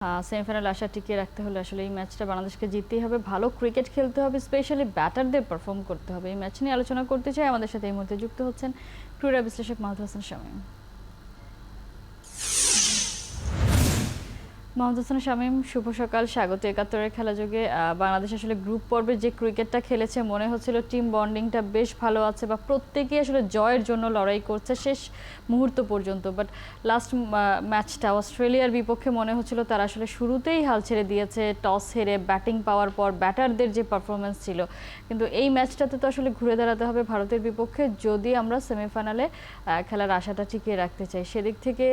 সেমিফাইনালে আশা টিকিয়ে রাখতে হলে আসলে এই ম্যাচটা বাংলাদেশকে জিততেই হবে, ভালো ক্রিকেট খেলতে হবে, স্পেশালি ব্যাটারদের পারফর্ম করতে হবে। এই ম্যাচ নিয়ে আলোচনা করতে চাই। আমাদের সাথে এই মুহূর্তে যুক্ত হচ্ছেন ক্রীড়া বিশ্লেষক মাহমুদ হাসান শামীম। মাহমুদ হাসান শামীম, শুভ সকাল, স্বাগত একাত্তরের খেলাযোগে। বাংলাদেশ আসলে গ্রুপ পর্বে যে ক্রিকেটটা খেলেছে মনে হচ্ছিল টিম বন্ডিংটা বেশ ভালো আছে বা প্রত্যেকেই আসলে জয়ের জন্য লড়াই করছে শেষ মুহূর্ত পর্যন্ত। বাট লাস্ট ম্যাচটা অস্ট্রেলিয়ার বিপক্ষে মনে হচ্ছিল তারা আসলে শুরুতেই হাল ছেড়ে দিয়েছে, টস হেরে ব্যাটিং পাওয়ার পর ব্যাটারদের যে পারফরমেন্স ছিল। কিন্তু এই ম্যাচটাতে তো আসলে ঘুরে দাঁড়াতে হবে ভারতের বিপক্ষে যদি আমরা সেমিফাইনালে খেলার আশাটা টিকিয়ে রাখতে চাই। সেদিক থেকে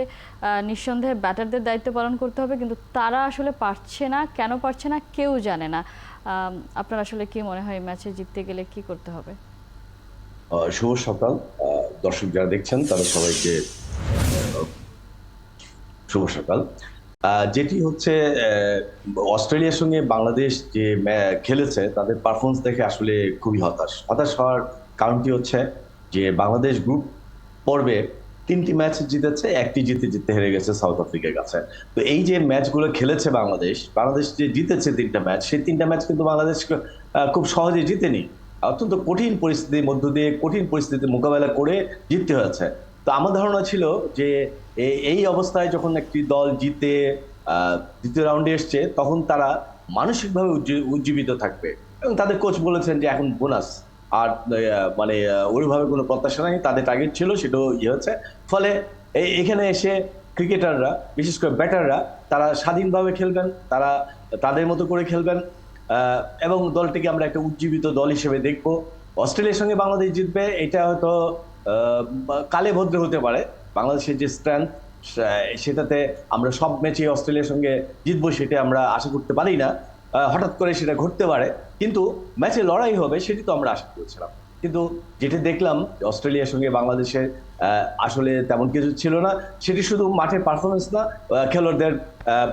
নিঃসন্দেহে ব্যাটারদের দায়িত্ব পালন করতে হবে, কিন্তু তারা আসলে পারছে না। কেন পারছে না কেউ জানে না। আপনার আসলে কি মনে হয় ম্যাচে জিততে গেলে কি করতে হবে? শুভ সকাল দর্শক যারা দেখছেন তারা সবাইকে শুভ সকাল। যেটি হচ্ছে অস্ট্রেলিয়ার সঙ্গে বাংলাদেশ যে খেলেছে তাদের পারফরমেন্স দেখে আসলে খুবই হতাশ হওয়ার কারণটি হচ্ছে যে বাংলাদেশ গ্রুপ পর্বে 3টি ম্যাচ জিতেছে, একটি জিতে হেরে গেছে সাউথ আফ্রিকার কাছে। তো এই যে ম্যাচগুলো খেলেছে বাংলাদেশ যে জিতেছে 3টা ম্যাচ, সেই 3টা ম্যাচ কিন্তু বাংলাদেশ খুব সহজে জিতেনি। অত্যন্ত কঠিন পরিস্থিতির মধ্য দিয়ে কঠিন পরিস্থিতি মোকাবেলা করে জিততে হয়েছে। তো আমার ধারণা ছিল যে এই অবস্থায় যখন একটি দল জিতে দ্বিতীয় রাউন্ডে এসছে তখন তারা মানসিকভাবে উজ্জীবিত থাকবে, এবং তাদের কোচ বলেছেন যে এখন বোনাস আর মানে ওইভাবে কোনো প্রত্যাশা নাই, তাদের টার্গেট ছিল সেটাও হচ্ছে। ফলে এখানে এসে ক্রিকেটাররা বিশেষ করে ব্যাটাররা তারা স্বাধীনভাবে খেলবেন, তারা তাদের মতো করে খেলবেন, এবং দলটিকে আমরা একটা উজ্জীবিত দল হিসেবে দেখবো। অস্ট্রেলিয়ার সঙ্গে বাংলাদেশ জিতবে এটা হয়তো কালে ভদ্র হতে পারে। বাংলাদেশের যে স্ট্রেংথ সেটাতে আমরা সব ম্যাচে অস্ট্রেলিয়ার সঙ্গে জিতবো সেটা আমরা আশা করতে পারি না। হঠাৎ করে সেটা ঘটতে পারে, কিন্তু ম্যাচে লড়াই হবে সেটি তো আমরা আশা করেছিলাম। কিন্তু যেটি দেখলাম অস্ট্রেলিয়ার সঙ্গে বাংলাদেশের আসলে তেমন কিছু ছিল না। সেটি শুধু মাঠের পারফরমেন্স না, খেলোয়াড়দের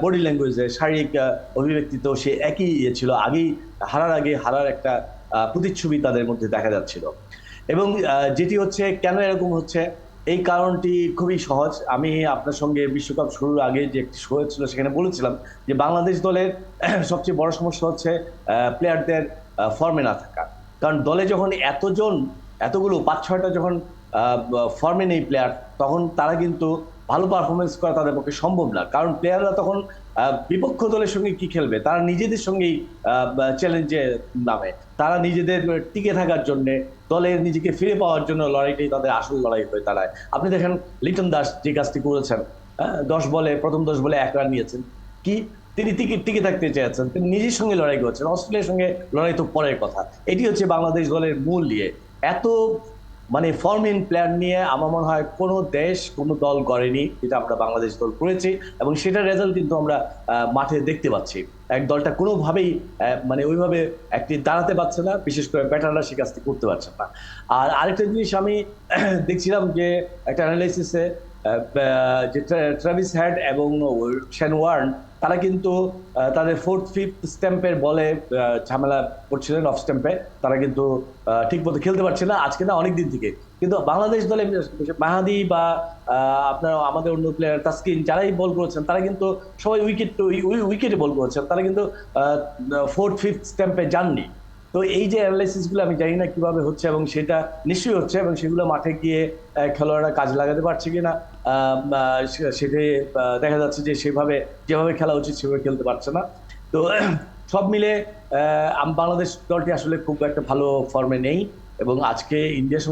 বডি ল্যাঙ্গুয়েজে শারীরিক অভিব্যক্তি তো সে একই ছিল। আগে হারার একটা প্রতিচ্ছবি তাদের মধ্যে দেখা যাচ্ছিল। এবং যেটি হচ্ছে কেন এরকম হচ্ছে এই কারণটি খুবই সহজ। আমি আপনার সঙ্গে বিশ্বকাপ শুরুর আগে যে একটি শো ছিল সেখানে বলেছিলাম যে বাংলাদেশ দলের সবচেয়ে বড় সমস্যা হচ্ছে প্লেয়ারদের ফর্মে না থাকা। কারণ দলে যখন এতগুলো 5-6টা যখন ফর্মে নেই প্লেয়ার, তখন তারা কিন্তু ভালো পারফরমেন্স করা তাদের পক্ষে সম্ভব না। কারণ প্লেয়াররা তখন বিপক্ষ দলের সঙ্গে কি খেলবে, তারা নিজেদের সঙ্গেই চ্যালেঞ্জে নামে। তারা নিজেদের টিকে থাকার জন্য, দলের নিজেকে ফিরে পাওয়ার জন্য লড়াইটাই তাদের আসল লড়াই হয়ে দাঁড়ায়। আপনি দেখেন লিটন দাস যে কাজটি করেছেন, প্রথম 10 বলে 1 রান নিয়েছেন, কি তিনি টিকে থাকতে চেয়েছেন, তিনি নিজের সঙ্গে লড়াই করছেন। অস্ট্রেলিয়ার সঙ্গে লড়াই তো পরের কথা। এটি হচ্ছে বাংলাদেশ দলের মূল নিয়ে এত ফর্মহীন প্লেয়ার নিয়ে আমার মনে হয় কোনো দেশ কোনো দল করেনি, যেটা আমরা বাংলাদেশ দল করেছি, এবং সেটার রেজাল্ট কিন্তু আমরা মাঠে দেখতে পাচ্ছি। এক দলটা কোনোভাবেই ওইভাবে একটি দাঁড়াতে পারছে না, বিশেষ করে ব্যাটাররা সে কাজটি করতে পারছে না। আর আরেকটা জিনিস আমি দেখছিলাম যে একটা অ্যানালাইসিসে যে ট্রাভিস হেড এবং শেন ওয়ার্ন তারা কিন্তু তাদের 4th 5th স্ট্যাম্পের বলে ঝামেলা করছিলেন অফ স্ট্যাম্পে। তারা কিন্তু ঠিক মতো খেলতে পারছে না আজকে না, অনেক দিন থেকে। কিন্তু বাংলাদেশ দলে মাহাদি বা আপনার আমাদের অন্য প্লেয়ার তাসকিন যারাই বল করেছেন তারা কিন্তু সবাই উইকেটে বল করেছেন, তারা কিন্তু 4th 5th স্ট্যাম্পে যাননি। তো এই যে অ্যানালাইসিসগুলো আমি জানি না কিভাবে হচ্ছে, এবং সেটা নিশ্চয়ই হচ্ছে, এবং সেগুলো মাঠে গিয়ে খেলোয়াড়রা কাজে লাগাতে পারছে কিনা সেটা দেখা যাচ্ছে যে যেভাবে খেলা উচিত সেভাবে খেলতে পারছে না। তো সব মিলে বাংলাদেশ দলটি আসলে খুব একটা ভালো ফর্মে নেই, এবং আজকে ইন্ডিয়ার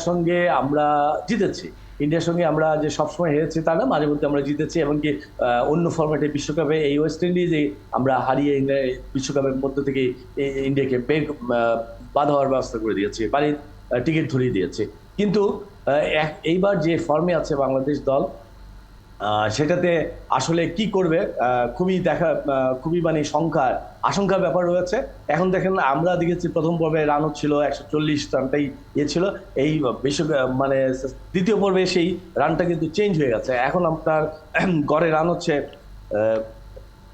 সঙ্গে আমরা জিতেছি। ইন্ডিয়ার সঙ্গে আমরা যে সবসময় হেরেছি তা না, মাঝে মধ্যে আমরা জিতেছি, এমনকি অন্য ফরম্যাটে বিশ্বকাপে এই ওয়েস্ট ইন্ডিজে আমরা হারিয়ে বিশ্বকাপের মধ্য থেকে ইন্ডিয়াকে বাধা হওয়ার ব্যবস্থা করে দিয়েছি, বাড়ির টিকিট ধরিয়ে দিয়েছে। কিন্তু এইবার যে ফর্মে আছে বাংলাদেশ দল, সেটাতে আসলে কি করবে খুবই আশঙ্কার ব্যাপার রয়েছে। এখন দেখেন আমরা দেখেছি প্রথম পর্বে রান হচ্ছিল 140 রানটাই ছিল। এই দ্বিতীয় পর্বে সেই রানটা কিন্তু চেঞ্জ হয়ে গেছে। এখন আপনার গড়ে রান হচ্ছে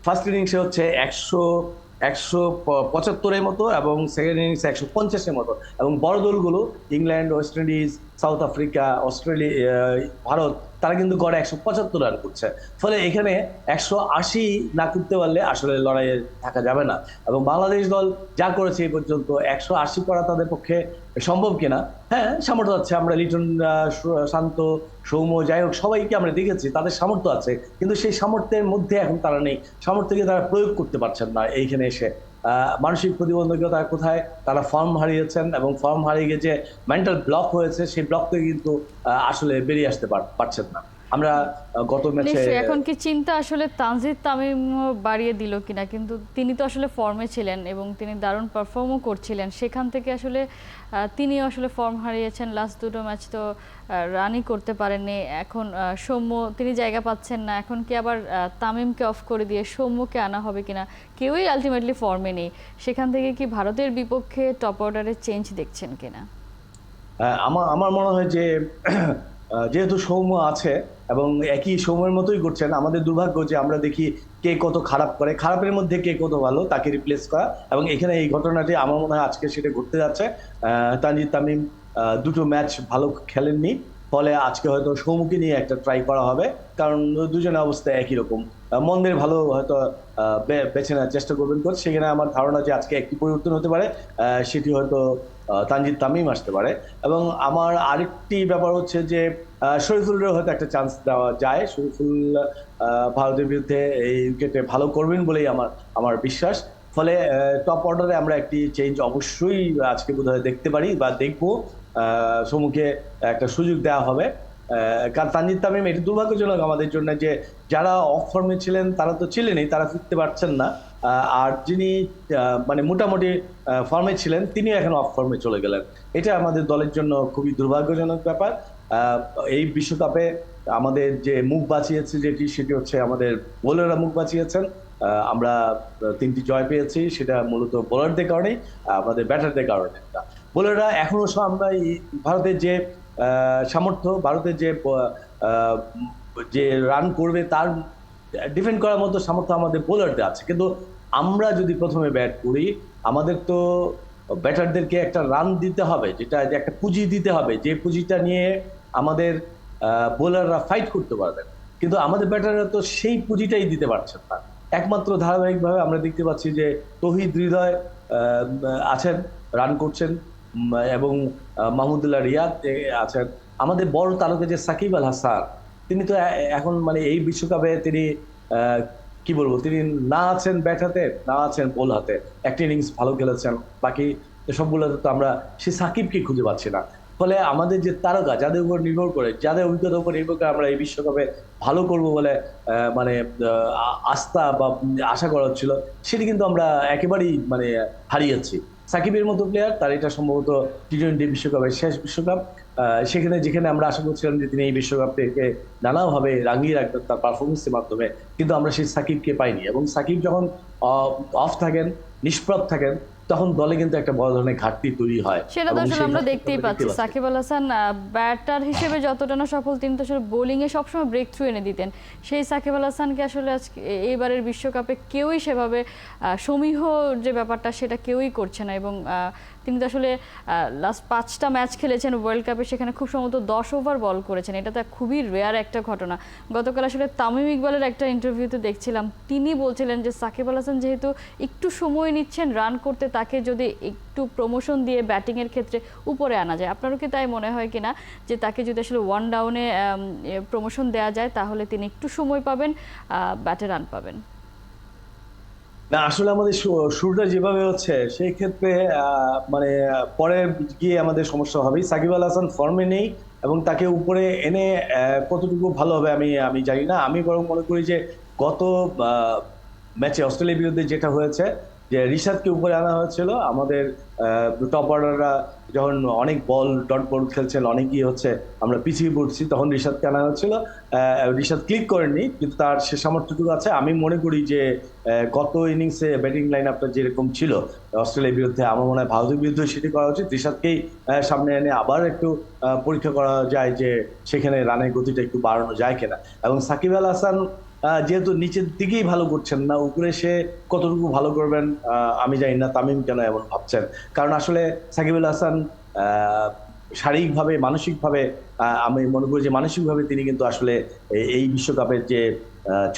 ফার্স্ট ইনিংসে হচ্ছে 175-এর মতো, এবং সেকেন্ড ইনিংসে 150-এর মতো। এবং বড় দলগুলো England, West Indies, south Africa, Australia, Bharat তারা কিন্তু গড়ে 175 রান করছে। ফলে এখানে 180 না করতে পারলে আসলে লড়াইয়ে থাকা যাবে না। এবং বাংলাদেশ দল যা করেছে এই পর্যন্ত 180 করা তাদের পক্ষে সম্ভব কিনা, হ্যাঁ সামর্থ্য আছে। আমরা লিটন, শান্ত, সৌম্য, যাই হোক সবাইকে আমরা দেখেছি, তাদের সামর্থ্য আছে, কিন্তু সেই সামর্থ্যের মধ্যে এখন তারা নেই। সামর্থ্যকে তারা প্রয়োগ করতে পারছেন না এইখানে এসে। মানসিক প্রতিবন্ধকতা কোথায়, তারা ফর্ম হারিয়েছেন, এবং ফর্ম হারিয়ে গিয়ে যে মেন্টাল ব্লক হয়েছে সেই ব্লক থেকে কিন্তু আসলে বেরিয়ে আসতে পারছেন না। আমরা গত ম্যাচে নিশ্চয়ই এখন কি চিন্তা আসলে তানজিদ তামিম বাড়িয়ে দিল কিনা, কিন্তু তিনি তো আসলে ফর্মে ছিলেন এবং তিনি দারুণ পারফর্মও করছিলেন, সেখান থেকে আসলে তিনিও আসলে ফর্ম হারিয়েছেন। লাস্ট দুটো ম্যাচ তো রানই করতে পারেননি। এখন সৌম্য তিনি জায়গা পাচ্ছেন না, এখন কি আবার তামিমকে অফ করে দিয়ে সৌম্যকে আনা হবে কিনা, কেউই আলটিমেটলি ফর্মে নেই। সেখান থেকে কি ভারতের বিপক্ষে টপ অর্ডারে চেঞ্জ দেখছেন কিনা? আমার আমার মনে হয় যে যেহেতু সৌম্য আছে এবং একই সৌম্যের মতোই করছেন, আমাদের দুর্ভাগ্য যে আমরা দেখি কে কত খারাপ করে, খারাপের মধ্যে কে কত ভালো তাকে রিপ্লেস করা, এবং এখানে এই ঘটনাটি আমার মনে হয় আজকে সেটা ঘটতে যাচ্ছে। তানজিদ তামিম দুটো ম্যাচ ভালো খেলেননি, ফলে আজকে হয়তো সৌম্যকে নিয়ে একটা ট্রাই করা হবে, কারণ দুজনের অবস্থা একই রকম। মন্দের ভালো হয়তো বেছে নেওয়ার চেষ্টা করবেন কোচ, সেখানে আমার ধারণা যে আজকে একটি পরিবর্তন হতে পারে, সেটি হয়তো তানজিদ তামিম আসতে পারে। এবং আমার আরেকটি ব্যাপার হচ্ছে যে শরীফুলেরও হয়তো একটা চান্স দেওয়া যায়। শরীফুল ভারতের বিরুদ্ধে এই উইকেটে ভালো করবেন বলেই আমার আমার বিশ্বাস। ফলে টপ অর্ডারে আমরা একটি চেঞ্জ অবশ্যই আজকে বোধহয় দেখতে পারি বা দেখবো। সমুখে একটা সুযোগ দেওয়া হবে। কারণ তানজিদ তামিম, এটা দুর্ভাগ্যজনক আমাদের জন্য যে যারা অফ ফর্মে ছিলেন তারা তো ছিলেনই, তারা ফিরতে পারছেন না। আর যিনি মানে মোটামুটি ফর্মে ছিলেন তিনি এখন অফ ফর্মে চলে গেলেন। এটা আমাদের দলের জন্য খুবই দুর্ভাগ্যজনক ব্যাপার। এই বিশ্বকাপে আমাদের যে মুখ বাঁচিয়েছে সেটি হচ্ছে আমাদের বোলাররা মুখ বাঁচিয়েছেন। আমরা 3টি জয় পেয়েছি, সেটা মূলত বোলারদের কারণেই, আমাদের ব্যাটারদের কারণে। বোলাররা এখনো আমরা ভারতের যে সামর্থ্য, ভারতের যে যে রান করবে তার ডিফেন্ড করার মতো সামর্থ্য আমাদের বোলারদের আছে, কিন্তু আমরা যদি প্রথমে ব্যাট করি আমাদের তো ব্যাটারদেরকে একটা রান দিতে হবে, যেটা একটা পুঁজি দিতে হবে, যে পুঁজিটা নিয়ে আমাদের বোলাররা ফাইট করতে পারবেন, কিন্তু আমাদের ব্যাটাররা তো সেই পুঁজিটাই দিতে পারছেন না। একমাত্র ধারাবাহিকভাবে আমরা দেখতে পাচ্ছি যে তৌহিদ হৃদয় আছেন, রান করছেন, এবং মাহমুদুল্লাহ রিয়াদ আছেন। আমাদের বড় তারকা যে সাকিব আল হাসান, তিনি তো এখন মানে এই বিশ্বকাপে তিনি কি বলবো, তিনি না আছেন ব্যাট হাতে না আছেন বল হাতে। একটা ইনিংস ভালো খেলেছেন, বাকি সবগুলোতে তো আমরা সে সাকিবকে খুঁজে পাচ্ছি না। ফলে আমাদের যে তারকা যাদের উপর নির্ভর করে, যাদের অভিজ্ঞতার উপর নির্ভর করে আমরা এই বিশ্বকাপে ভালো করব বলে মানে আস্থা বা আশা করা হচ্ছিল, সেটি কিন্তু আমরা একেবারেই মানে হারিয়েছি। সাকিবের মতো প্লেয়ার, তার এটা সম্ভবত টি-20 বিশ্বকাপের শেষ বিশ্বকাপ। সেখানে যেখানে আমরা আশা করছিলাম যে তিনি এই বিশ্বকাপ থেকে নানাভাবে রাঙিয়ে রাখবেন তার পারফরমেন্সের মাধ্যমে, কিন্তু আমরা সেই সাকিবকে পাইনি। এবং সাকিব যখন অফ থাকেন, নিষ্প্রভ থাকেন, তখন দলে কিন্তু একটা বড় ধরনের ঘাটতি তৈরি হয়। সেটা তো আসলে আমরা দেখতেই পাচ্ছি। সাকিব আল হাসান ব্যাটার হিসেবে যতটা না সফল, তিনি তো আসলে বোলিংয়ে সবসময় ব্রেক থ্রু এনে দিতেন। সেই সাকিব আল হাসানকে আসলে আজকে এইবারের বিশ্বকাপে কেউই সেভাবে সমীহ যে ব্যাপারটা সেটা কেউই করছে না। এবং তিনি তো আসলে লাস্ট 5টা ম্যাচ খেলেছেন ওয়ার্ল্ড কাপে, সেখানে খুব সম্ভবত 10 ওভার বল করেছেন। এটা তো খুবই রেয়ার একটা ঘটনা। গতকাল আসলে তামিম ইকবালের একটা ইন্টারভিউতে দেখছিলাম, তিনি বলছিলেন যে সাকিব আল হাসান যেহেতু একটু সময় নিচ্ছেন রান করতে, তাকে যদি একটু প্রমোশন দিয়ে ব্যাটিংয়ের ক্ষেত্রে উপরে আনা যায়। আপনারও কি তাই মনে হয় কিনা যে তাকে যদি আসলে 1 ডাউনে প্রমোশন দেওয়া যায় তাহলে তিনি একটু সময় পাবেন, ব্যাটে রান পাবেন? না, আসলে আমাদের শুরুটা যেভাবে হচ্ছে সেই ক্ষেত্রে মানে পরে গিয়ে আমাদের সমস্যা হবে। সাকিব আল হাসান ফর্মে নেই এবং তাকে উপরে এনে কতটুকু ভালো হবে আমি আমি জানি না। আমি বরং মনে করি যে গত ম্যাচে অস্ট্রেলিয়ার বিরুদ্ধে যেটা হয়েছে, যে রিশাদকে উপরে আনা হয়েছিল, আমাদের টপ অর্ডাররা যখন অনেক বল ডট বল খেলছেন, অনেকই হচ্ছে আমরা পিছিয়ে পড়ছি, তখন রিশাদকে আনা হয়েছিল। রিশাদ ক্লিক করেননি, কিন্তু তার সে সামর্থ্যটুকু আছে। আমি মনে করি যে গত ইনিংসে ব্যাটিং লাইন আপটা যেরকম ছিল অস্ট্রেলিয়ার বিরুদ্ধে, আমার মনে হয় ভারতের বিরুদ্ধে সেটি করা উচিত। রিশাদকেই সামনে এনে আবার একটু পরীক্ষা করা যায় যে সেখানে রানের গতিটা একটু বাড়ানো যায় কিনা। এবং সাকিব আল হাসান যেহেতু নিচের দিকেই ভালো করছেন না, উপরে সে কতটুকু ভালো করবেন আমি জানি না। তামিম কেন এমন ভাবছেন? কারণ আসলে সাকিব আল হাসান শারীরিকভাবে মানসিকভাবে আমি মনে করি যে মানসিকভাবে তিনি কিন্তু আসলে এই বিশ্বকাপের যে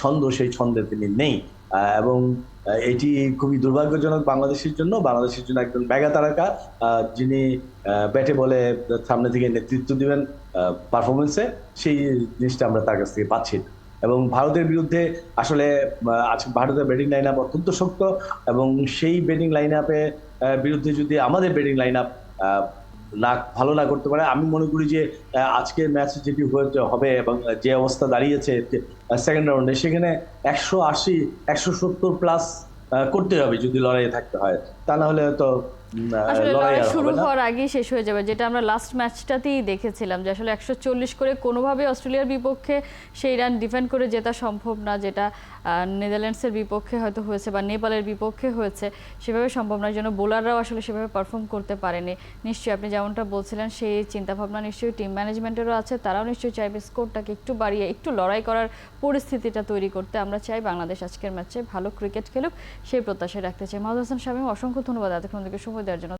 ছন্দ সেই ছন্দে তিনি নেই। এবং এটি খুবই দুর্ভাগ্যজনক বাংলাদেশের জন্য একজন মেগা তারকা যিনি ব্যাটে বলে সামনে থেকে নেতৃত্ব দিবেন পারফরমেন্সে, সেই জিনিসটা আমরা তার কাছ থেকে পাচ্ছি না। এবং ভারতের বিরুদ্ধে আসলে আজকে ভারতের ব্যাটিং লাইন আপ অত্যন্ত শক্ত, এবং সেই ব্যাটিং লাইন আপে বিরুদ্ধে যদি আমাদের ব্যাটিং লাইন আপ না ভালো না করতে পারে, আমি মনে করি যে আজকের ম্যাচ যেটি হবে এবং যে অবস্থা দাঁড়িয়েছে সেকেন্ড রাউন্ডে, সেখানে 180 170 প্লাস করতে হবে যদি লড়াইয়ে থাকতে হয়, তা না হলে তো আসলে লড়াই লড়াই আর শুরু হবে না। হওয়ার আগেই শেষ হয়ে যাবে, যেটা আমরা লাস্ট ম্যাচটাতেই দেখেছিলাম যে আসলে 140 করে কোনোভাবে অস্ট্রেলিয়ার বিপক্ষে সেই রান ডিফেন্ড করে জেতা সম্ভব না, যেটা নেদারল্যান্ডসের বিপক্ষে হয়তো হয়েছে বা নেপালের বিপক্ষে হয়েছে, সেভাবে সম্ভব নয়। জন্য বোলাররাও আসলে সেভাবে পারফর্ম করতে পারেনি। নিশ্চয়ই আপনি যেমনটা বলছিলেন সেই চিন্তাভাবনা নিশ্চয়ই টিম ম্যানেজমেন্টেরও আছে, তারাও নিশ্চয়ই চাইবে স্কোরটাকে একটু বাড়িয়ে একটু লড়াই করার পরিস্থিতিটা তৈরি করতে। আমরা চাই বাংলাদেশ আজকের ম্যাচে ভালো ক্রিকেট খেলুক, সেই প্রত্যাশা রাখতে চাই। মাহমুদ হাসান শামীম, অসংখ্য ধন্যবাদ এতক্ষণ থেকে সময় দেওয়ার জন্য।